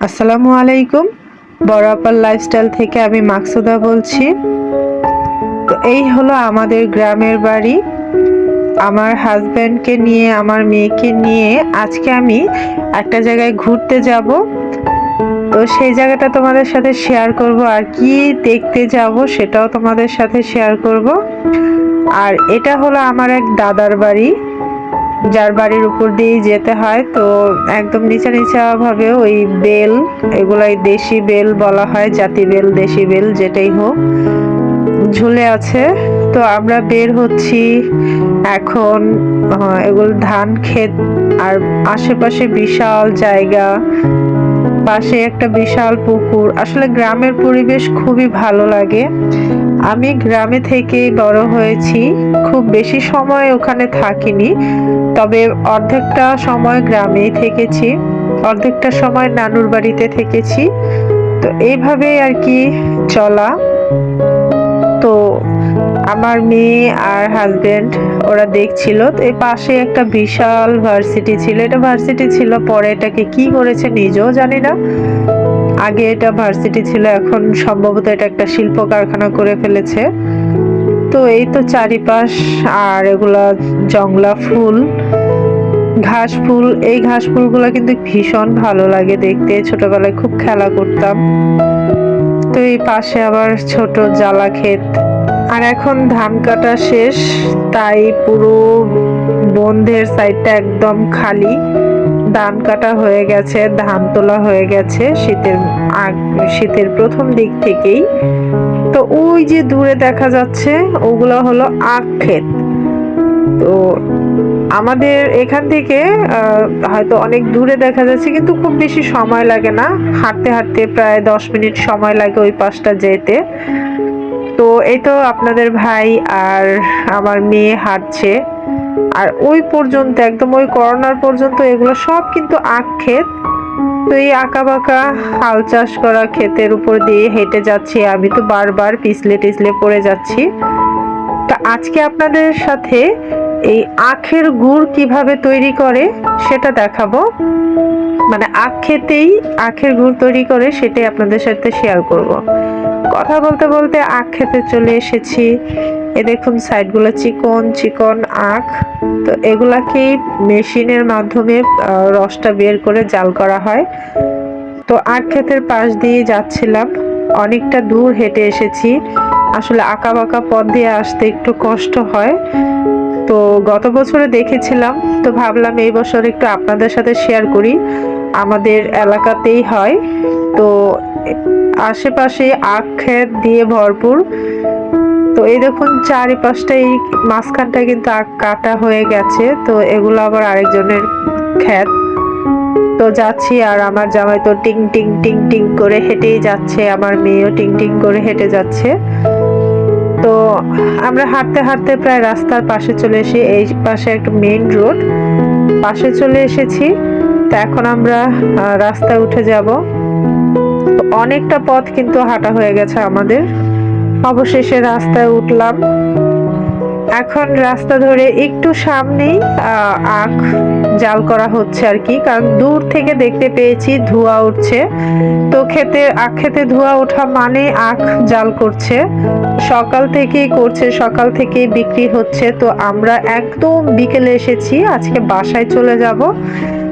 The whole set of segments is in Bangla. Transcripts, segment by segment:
আসসালামু আলাইকুম। বড় আপার লাইফস্টাইল থেকে আমি মাকসুদা বলছি। তো এই হলো আমাদের গ্রামের বাড়ি। আমার হাজবেন্ডকে নিয়ে, আমার মেয়েকে নিয়ে আজকে আমি একটা জায়গায় ঘুরতে যাব। তো সেই জায়গাটা তোমাদের সাথে শেয়ার করব, আর কি দেখতে যাব সেটাও তোমাদের সাথে শেয়ার করব। আর এটা হলো আমার এক দাদার বাড়ি, যার বাড়ির উপর দিয়েই যেতে হয়। তো একদম নিচা নিচা ভাবে ওই বেল, এগুলাই দেশি বেল বলা হয়, জাতি বেল, দেশি বেল যেটাই হোক, ঝুলে আছে। তো আমরা বের হচ্ছি এখন। এগুলো ধান ক্ষেত, আর আশেপাশে বিশাল জায়গা, পাশে একটা বিশাল পুকুর। আসলে গ্রামের পরিবেশ খুবই ভালো লাগে। আমি গ্রামে থেকেই বড় হয়েছি, খুব বেশি সময় ওখানে থাকিনি, তবে অর্ধেকটা সময় গ্রামেই থেকেছি, অর্ধেকটা সময় নানুর বাড়িতে থেকেছি। তো এইভাবেই আর কি চলা। তো আমার মেয়ে আর হাজবেন্ড ওরা দেখছিল। তো এই পাশে একটা বিশাল ভার্সিটি ছিল, এটা ভার্সিটি ছিল, পরে এটাকে কি করেছে নিজেও জানি না। আগে এটা ভার্সিটি ছিল, এখন সম্ভবত এটা একটা শিল্প কারখানা করে ফেলেছে। তো এই তো চারিপাশ, আর এগুলা জংলা ফুল, ঘাস ফুল। এই ঘাস ফুলগুলা কিন্তু ভীষণ ভালো লাগে দেখতে, ছোটবেলায় খুব খেলা করতাম। তো এই পাশে আবার ছোট জালা ক্ষেত। আর এখন ধান কাটা শেষ, তাই পুরো বন্ধের সাইডটা একদম খালি। ধান কাটা হয়ে গেছে, ধান তোলা হয়ে গেছে শীতের প্রথম দিক থেকেই। তো ওই যে দূরে দেখা যাচ্ছে, ওগুলো হলো আখ ক্ষেত। তো আমাদের এখান থেকে হয়তো অনেক দূরে দেখা যাচ্ছে, কিন্তু খুব বেশি সময় লাগে না, হাঁটতে হাঁটতে প্রায় 10 মিনিট সময় লাগে ওই পাশটা যেতে। তো এই তো আপনাদের ভাই আর আমার মেয়ে হাঁটছে। আর ওই পর্যন্ত, একদম ওই কর্নার পর্যন্ত এগুলো সব কিন্তু আখ ক্ষেত। তো এই আঁকা বাঁকা হাল চাষ করা ক্ষেতের উপর দিয়ে হেঁটে যাচ্ছি, আমি তো বারবার পিছলে টিছলে পড়ে যাচ্ছি। তা আজকে আপনাদের সাথে এই আখের গুড় কিভাবে তৈরি করে সেটা দেখাবো। মানে আখ খেতেই আখের গুড় তৈরি করে, সেটাই আপনাদের সাথে শেয়ার করব। কথা বলতে বলতে আখ খেতে চলে এসেছি। এ দেখুন সাইডগুলো চিকন চিকন আখ। তো এগুলাকেই মেশিনের মাধ্যমে রসটা বের করে জাল করা হয়। তো আখ ক্ষেতের পাশ দিয়ে যাচ্ছিলাম, অনেকটা দূর হেঁটে এসেছি। আসলে আঁকা বাঁকা পথ দিয়ে আসতে একটু কষ্ট হয়। তো গত বছরে দেখেছিলাম, তো ভাবলাম এই বছর একটু আপনাদের সাথে শেয়ার করি। আমাদের এলাকাতেই হয়। তো আশেপাশে আখ ক্ষেত দিয়ে ভরপুর। তো এই দেখুন চারিপাশটা, এই মাঝখানটা কিন্তু আখ কাটা হয়ে গেছে। তো এগুলো আবার আরেকজনের ক্ষেত। তো যাচ্ছি, আর আমার জামাই তো টিং টিং টিং টিং করে হেঁটেই যাচ্ছে, আমার মেয়েও টিং টিং করে হেঁটে যাচ্ছে। তো আমরা হাঁটতে হাঁটতে প্রায় রাস্তার পাশে চলে এসে, এই পাশে একটা মেইন রোড পাশে চলে এসেছি। তো এখন আমরা রাস্তায় উঠে যাব। তো অনেকটা পথ কিন্তু হাঁটা হয়ে গেছে আমাদের, অবশেষে রাস্তায় উঠলাম। এখন রাস্তা ধরে একটু সামনেই আখ জাল করা হচ্ছে আর কি, কারণ দূর থেকে দেখতে পেয়েছি ধোঁয়া উঠছে। তো আখ খেতে ধোঁয়া ওঠা মানে আখ জাল করছে। সকাল থেকেই করছে, সকাল থেকেই বিক্রি হচ্ছে। তো আমরা একদম বিকেলে এসেছি, আজকে বাসায় চলে যাব।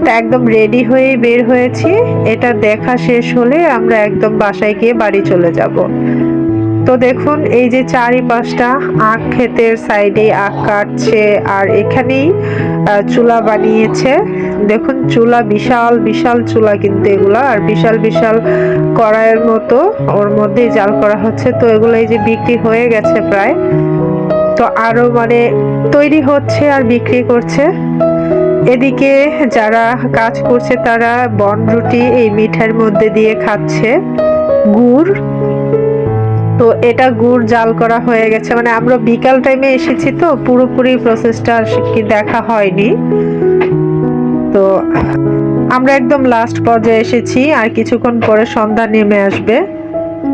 তো একদম রেডি হয়ে বের হয়েছি। এটা দেখা শেষ হলে আমরা একদম বাসায় গিয়ে বাড়ি চলে যাব। তো দেখুন এই যে চারিপাশটা আখ ক্ষেতের সাইডে আখ কাটছে, আর এখানেই চুলা বানিয়েছে। দেখুন চুলা, বিশাল বিশাল চুলা কিন্তু এগুলা, আর বিশাল বিশাল কড়াইয়ের মতো ওর মধ্যেই জাল করা হচ্ছে। তো এগুলো এই যে বিক্রি হয়ে গেছে প্রায়, তো আরো মানে তৈরি হচ্ছে আর বিক্রি করছে। এদিকে যারা কাজ করছে তারা বনরুটি এই মিঠার মধ্যে দিয়ে খাচ্ছে গুড়। তো এটা গুড় জাল করা হয়ে গেছে, মানে আমরা বিকাল টাইমে এসেছি, তো পুরোপুরি প্রসেসটা আর কি দেখা হয়নি। তো আমরা একদম লাস্ট পর্যায়ে এসেছি, আর কিছুক্ষণ পরে সন্ধ্যা নেমে আসবে।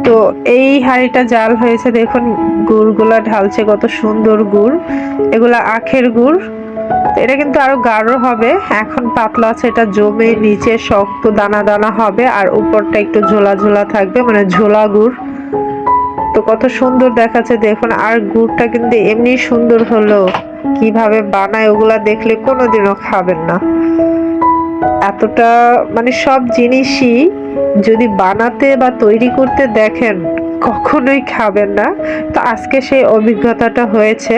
তো এই হাঁড়িটা জাল হয়েছে, দেখুন গুড়গুলা ঢালছে, কত সুন্দর গুড়। এগুলা আখের গুড়। তো এটা কিন্তু আরো গাঢ় হবে, এখন পাতলা আছে, এটা জমে নিচে শক্ত দানা দানা হবে আর উপরটা একটু ঝোলা ঝোলা থাকবে, মানে ঝোলা গুড়। তো কত সুন্দর দেখাচ্ছে দেখুন। আর গুড়টা কিন্তু এমনি সুন্দর হলো, কিভাবে বানায় ওগুলা দেখলে কোনোদিনও খাবেন না। এতটা মানে সব জিনিসই যদি বানাতে বা তৈরি করতে দেখেন কখনোই খাবেন না। তো আজকে সেই অভিজ্ঞতাটা হয়েছে,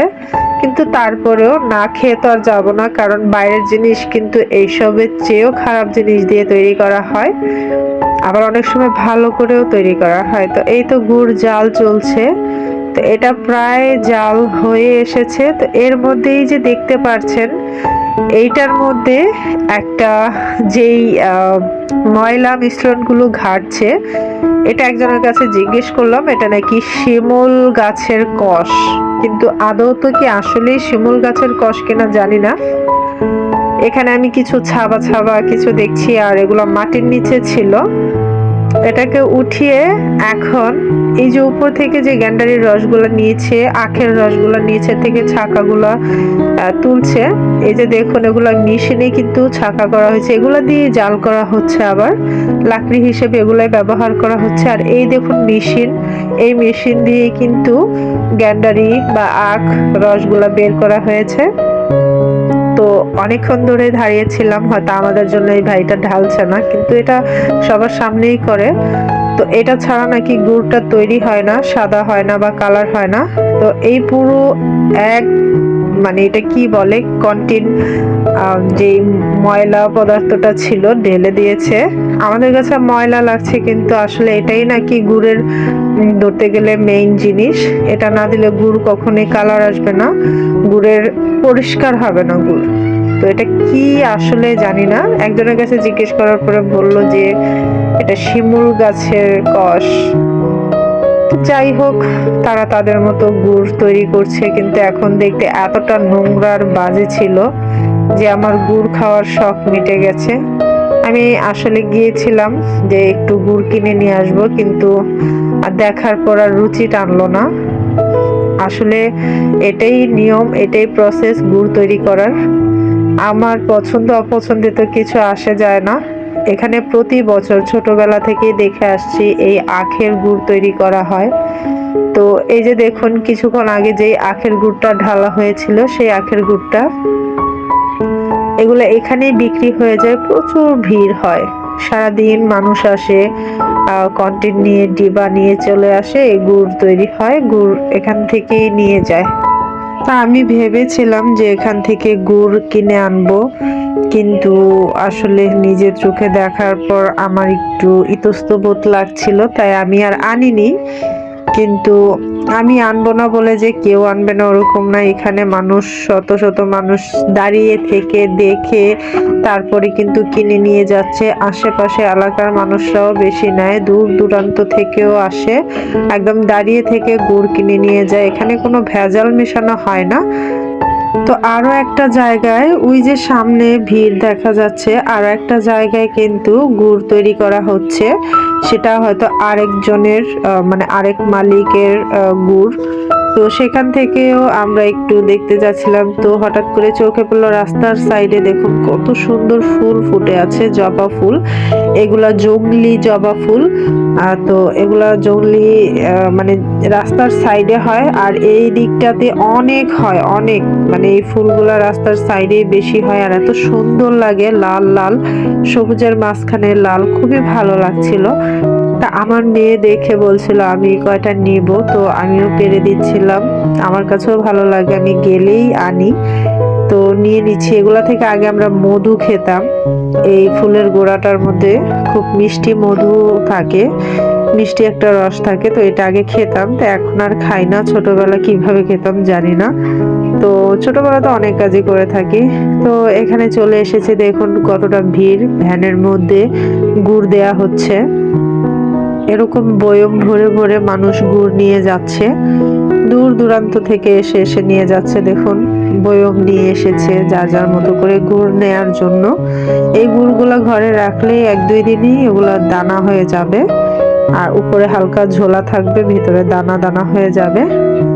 কিন্তু তারপরেও না খেয়ে তো আর যাবো না, কারণ বাইরের জিনিস কিন্তু এইসবের চেয়েও খারাপ জিনিস দিয়ে তৈরি করা হয়, আবার অনেক সময় ভালো করেও তৈরি করা হয়। তো এই তো গুড় জাল চলছে, তো এটা প্রায় জাল হয়ে এসেছে। তো এর মধ্যেই যে দেখতে পাচ্ছেন এইটার মধ্যে একটা যেই ময়লা মিশ্রণগুলো ঘাটছে, এটা একজনের কাছে জিজ্ঞেস করলাম, এটা নাকি শিমুল গাছের কষ, কিন্তু আদৌ তো কি আসলেই শিমুল গাছের কষ কিনা জানি না। এখানে আমি কিছু ছাবা ছাবা কিছু দেখছি, আর এগুলো মাটির নিচে ছিল। এটাকে উঠিয়ে এখন এই যে উপর থেকে যে গ্যান্ডারির রসগুলো নিয়েছে, আখের রসগুলো নিচে থেকে ছাকাগুলা তুলছে। এই যে দেখুন এগুলা মেশিনে কিন্তু ছাকা করা হয়েছে, এগুলা দিয়ে জাল করা হচ্ছে, আবার লাকড়ি হিসেবে এগুলাই ব্যবহার করা হচ্ছে। আর এই দেখুন মেশিন, এই মেশিন দিয়ে কিন্তু গ্যান্ডারি বা আখ রসগুলা বের করা হয়েছে। তো অনেকক্ষণ ধরে দাঁড়িয়েছিলাম, হয়তো আমাদের জন্য এই ভাইটা ঢালছে না, কিন্তু এটা সবার সামনেই করে। তো এটা ছাড়া নাকি গুড়টা তৈরি হয় না, সাদা হয় না বা কালার হয় না। তো এই পুরো এক মানে এটা কি বলে কন্টিন যে ময়লা পদার্থটা ছিল ঢেলে দিয়েছে। আমাদের কাছে ময়লা লাগছে, কিন্তু আসলে এটাই নাকি গুড়ের ধরতে গেলে মেইন জিনিস। এটা না দিলে গুড় কখনোই কালার আসবে না, গুড়ের পরিষ্কার হবে না গুড়। তো এটা কি আসলে জানি না, একজনের কাছে জিজ্ঞেস করার পরে বলল যে এটা শিমুল গাছের কষ। যাই হোক, তারা তাদের মতো গুড় তৈরি করছে, কিন্তু এখন দেখতে এতটা নোংরার বাজে ছিল যে আমার গুড় খাওয়ার শখ মিটে গেছে। আমি আসলে গিয়েছিলাম যে একটু গুড় কিনে নিয়ে আসবো, কিন্তু দেখার পর আর রুচি টানলো না। আসলে এটাই নিয়ম, এটাই প্রসেস গুড় তৈরি করার। আমার পছন্দ অপছন্দে তো কিছু আসে যায় না। এখানে প্রতি বছর ছোটবেলা থেকেই দেখে আসছি এই আখের গুড় তৈরি করা হয়। তো এই যে দেখুন কিছুক্ষণ আগে যেই আখের গুড়টা ঢালা হয়েছিল, সেই আখের গুড়টা এগুলো এখানেই বিক্রি হয়ে যায়, প্রচুর ভিড় হয়, সারাদিন মানুষ আসে, কন্টেন নিয়ে ডিবা নিয়ে চলে আসে, গুড় তৈরি হয়, গুড় এখান থেকেই নিয়ে যায়। তা আমি ভেবেছিলাম যে এখান থেকে গুড় কিনে আনবো, কিন্তু আসলে নিজের চোখে দেখার পর আমার একটু ইতস্তত লাগছিল, তাই আমি আর আনিনি। কিন্তু আমি আনবো না বলে যে কেউ আনবে না ওরকম না, এখানে মানুষ শত শত মানুষ দাঁড়িয়ে থেকে দেখে তারপরে কিন্তু কিনে নিয়ে যাচ্ছে। আশেপাশে এলাকার মানুষরাও বেশি নেয়, দূর দূরান্ত থেকেও আসে, একদম দাঁড়িয়ে থেকে গুড় কিনে নিয়ে যায়, এখানে কোনো ভেজাল মেশানো হয় না। তো আরো একটা জায়গায় ওই যে সামনে ভিড় দেখা যাচ্ছে, আরো একটা জায়গায় কিন্তু গুড় তৈরি করা হচ্ছে, সেটা হয়তো আরেকজনের মানে আরেক মালিকের গুড়। তো সেখান থেকেও আমরা একটু দেখতে যাচ্ছিলাম, তো হঠাৎ করে চোখে পড়লো রাস্তার সাইডে দেখুন কত সুন্দর ফুল ফুটে আছে, জবা ফুল, এগুলা জংলি জবা ফুল। তো এগুলা জংলি মানে রাস্তার সাইডে হয়, আর এই দিকটাতে অনেক হয়, অনেক, মানে এই ফুলগুলা রাস্তার সাইডে বেশি হয়, আর এত সুন্দর লাগে, লাল লাল, সবুজের মাঝখানে লাল, খুবই ভালো লাগছিল। তা আমার মেয়ে দেখে বলছিল আমি কয়টা নিব, তো আমিও পেরে দিচ্ছিলাম, আমার কাছেও ভালো লাগে, আমি গেলেই আনি, তো নিয়ে নিচ্ছি। এগুলা থেকে আগে আমরা মধু খেতাম, এই ফুলের গোড়াটার মধ্যে খুব মিষ্টি মধু থাকে, মিষ্টি একটা রস থাকে, তো এটা আগে খেতাম, তো এখন আর খাই না, ছোটবেলা কিভাবে খেতাম জানি না। তো ছোটবেলা তো অনেক কাজই করে থাকি। তো এখানে চলে এসেছে, দেখুন কতটা ভিড়, ভ্যানের মধ্যে গুড় দেয়া হচ্ছে, এরকম বয়ম ভরে ভরে মানুষ গুড় নিয়ে যাচ্ছে, দূর দূরান্ত থেকে এসে এসে নিয়ে যাচ্ছে, দেখুন বয়ম নিয়ে এসেছে যার যার মতো করে গুড় নেয়ার জন্য। এই গুড়গুলা ঘরে রাখলে এক দুই দিনই এগুলা দানা হয়ে যাবে, আর উপরে হালকা ঝোলা থাকবে, ভিতরে দানা দানা হয়ে যাবে।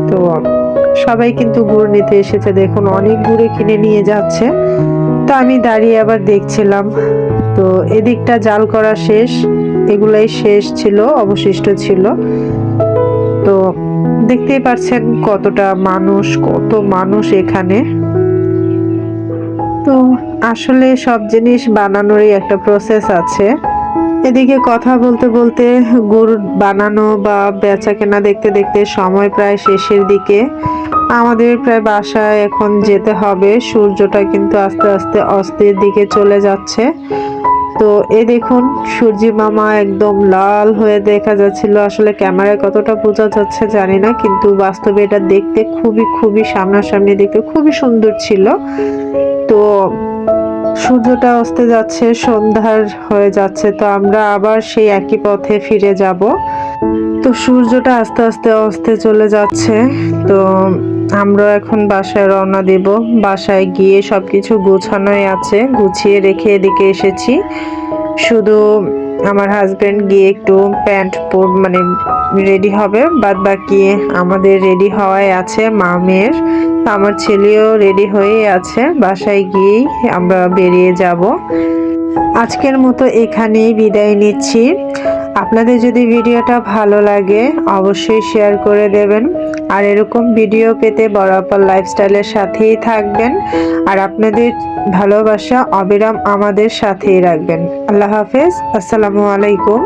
তো সবাই কিন্তু গুড় নিতে এসেছে, দেখুন অনেক গুড়ে কিনে নিয়ে যাচ্ছে। তো আমি দাঁড়িয়ে আবার দেখছিলাম। তো এদিকটা জাল করা শেষ, এগুলাই শেষ ছিল, অবশিষ্ট ছিল। তো দেখতেই পাচ্ছেন কতটা মানুষ, কত মানুষ এখানে। তো আসলে সব জিনিস বানানোরই একটা প্রসেস আছে। এদিকে কথা বলতে বলতে গুড় বানানো বা বেচা কেনা দেখতে দেখতে সময় প্রায় শেষের দিকে। আমাদের প্রায় বাসায় এখন যেতে হবে। সূর্যটা কিন্তু আস্তে আস্তে অস্তের দিকে চলে যাচ্ছে। তো এই দেখুন সূর্যি মামা একদম লাল হয়ে দেখা যাচ্ছিল। আসলে ক্যামেরায় কতটা বোঝা যাচ্ছে জানি না, কিন্তু বাস্তবে এটা দেখতে খুবই খুবই সামনাসামনি দেখতে খুবই সুন্দর ছিল। তো সূর্যটা অস্তে যাচ্ছে, সন্ধ্যার হয়ে যাচ্ছে। তো আমরা আবার সেই একই পথে ফিরে যাব। তো সূর্যটা আস্তে আস্তে অস্তে চলে যাচ্ছে। তো আমরা এখন বাসায় রওনা দেব। বাসায় গিয়ে সবকিছু গোছানোই আছে, গুছিয়ে রেখে এদিকে এসেছি। শুধু আমার হাজবেন্ড গিয়ে একটু প্যান্ট মানে রেডি হবে, বাদ বাকি আমাদের রেডি হওয়াই আছে মেয়ের। আমার ছেলেও রেডি হয়ে আছে, বাসায় গিয়েই আমরা বেরিয়ে যাব। আজকের মতো এখানেই বিদায় নিচ্ছি। আপনাদের যদি ভিডিওটা ভালো লাগে অবশ্যই শেয়ার করে দেবেন, আর এরকম ভিডিও পেতে বড় আপা লাইফস্টাইলের সাথেই থাকবেন, আর আপনাদের ভালোবাসা অবিরাম আমাদের সাথেই রাখবেন। আল্লাহ হাফেজ, আসসালামু আলাইকুম।